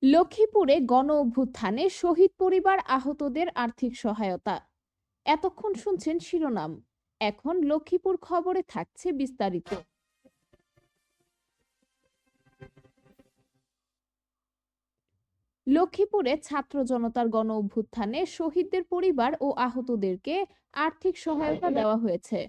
লক্ষ্মীপুরে গণ অভ্যুত্থানে শহীদ পরিবার আহতদের আর্থিক সহায়তা। এতক্ষণ শুনছেন শিরোনাম, এখন লক্ষ্মীপুর খবরে থাকছে বিস্তারিত। লক্ষ্মীপুরে ছাত্র জনতার গণ অভ্যুত্থানে শহীদদের পরিবার ও আহতদেরকে আর্থিক সহায়তা দেওয়া হয়েছে।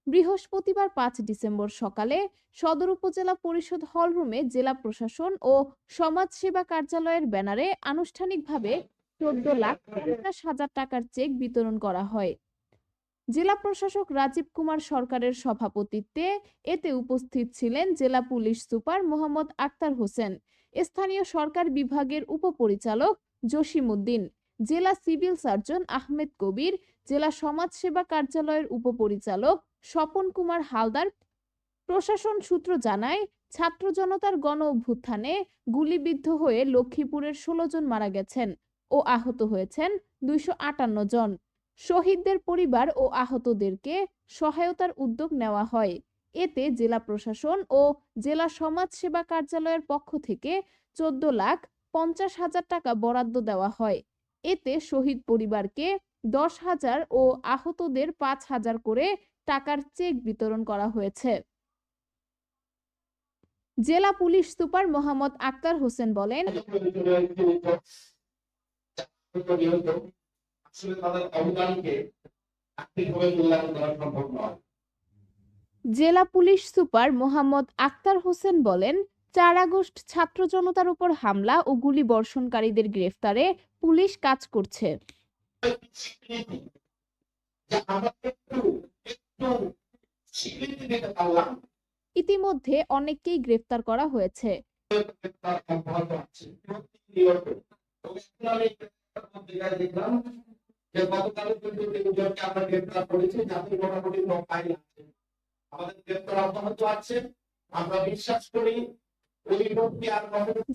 বৃহস্পতিবার ৫ ডিসেম্বর সকালে সদর উপজেলা পরিষদ হলরুমে জেলা প্রশাসন ও সমাজসেবা কার্যালয়ের ব্যানারে আনুষ্ঠানিকভাবে ১৪,৫০,০০০ টাকার চেক বিতরণ করা হয়। জেলা প্রশাসক রাজীব কুমার সরকারের সভাপতিত্বে এতে উপস্থিত ছিলেন জেলা পুলিশ সুপার মোহাম্মদ আক্তার হোসেন, স্থানীয় সরকার বিভাগের উপপরিচালক জসিমউদ্দিন, জেলা সিভিল সার্জন আহমেদ কবির, জেলা সমাজসেবা কার্যালয়ের উপপরিচালক স্বপন কুমার হালদার। প্রশাসন সূত্র জানায়, ছাত্র জনতার গণ অভ্যুত্থানে গুলিবিদ্ধ হয়ে লক্ষ্মীপুরের ১৬ জন মারা গেছেন ও আহত হয়েছেন ২৫৮ জন। শহীদদের পরিবার ও আহতদেরকে সহায়তার উদ্যোগ নেওয়া হয়। এতে জেলা প্রশাসন ও জেলা সমাজ সেবা কার্যালয়ের পক্ষ থেকে ১৪,৫০,০০০ টাকা বরাদ্দ দেওয়া হয়। এতে শহীদ পরিবারকে ১০,০০০ ও আহতদের ৫,০০০ করে টাকার চেক বিতরণ করা হয়েছে। জেলা পুলিশ সুপার মোহাম্মদ আক্তার হোসেন বলেন, জেলা পুলিশ সুপার মোহাম্মদ আক্তার হোসেন বলেন, ৪ আগস্ট ছাত্র জনতার উপর হামলা ও গুলি বর্ষণকারীদের গ্রেফতারে পুলিশ কাজ করছে। ইতিমধ্যে অনেককেই গ্রেফতার করা হয়েছে।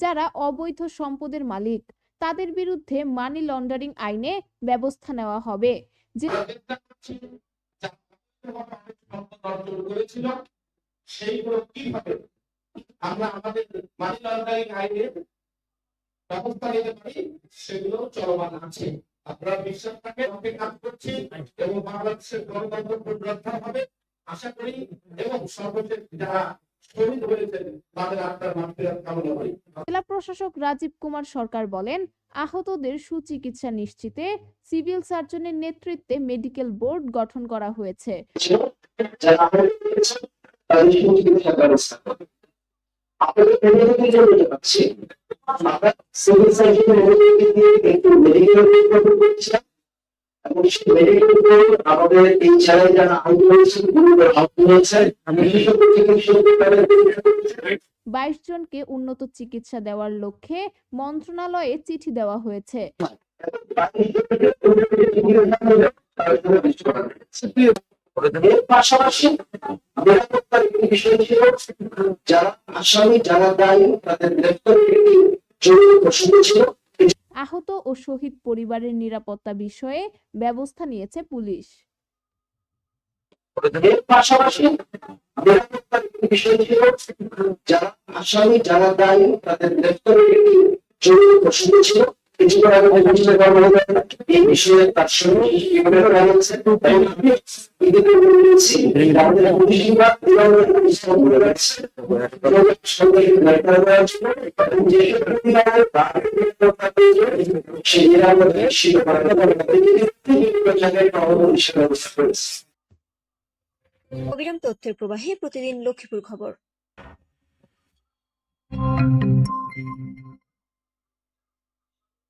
যারা অবৈধ সম্পদের মালিক তাদের বিরুদ্ধে মানি লন্ডারিং আইনে ব্যবস্থা নেওয়া হবে। সেইগুলো কিভাবে আমরা আমাদের মানি লন্ডারিং আইনে ব্যবস্থা নিতে পারি সেগুলো চলমান আছে। আপনারা বিশ্বাস রাখেন আমরা কাজ করছি এবং বাংলাদেশের গণতন্ত্র পুনরুদ্ধার হবে আশা করি, এবং সর্বশেষ যারা শহীদ হয়েছেন তাদের আত্মার মাগফিরাত কামনা করি। জেলা প্রশাসক রাজীব কুমার সরকার বলেন, আহতদের সুচিকিৎসা নিশ্চিতে সিভিল সার্জনের নেতৃত্বে মেডিকেল বোর্ড গঠন করা হয়েছে। আমাদের এই ছেলে যারা আহত হয়েছেন ২২ জনকে উন্নত চিকিৎসা দেওয়ার লক্ষ্যে মন্ত্রণালয়ে চিঠি দেওয়া হয়েছে। পাশাপাশি নিরাপত্তার একটি বিষয় ছিল, যারা আসামি যারা দায়ী তাদের গ্রেফতারের একটি জরুরি প্রসঙ্গ ছিল। আহত ও শহীদ পরিবারের নিরাপত্তা বিষয়ে ব্যবস্থা নিয়েছে পুলিশ। পাশাপাশি নিরাপত্তার একটি বিষয় ছিল, যারা আসামি যারা দায়ী তাদের গ্রেফতারের একটি জরুরি প্রসঙ্গ ছিল। এই বিষয়ে তার সঙ্গে অবিরাম তথ্যের প্রবাহে প্রতিদিন লক্ষ্মীপুর খবর।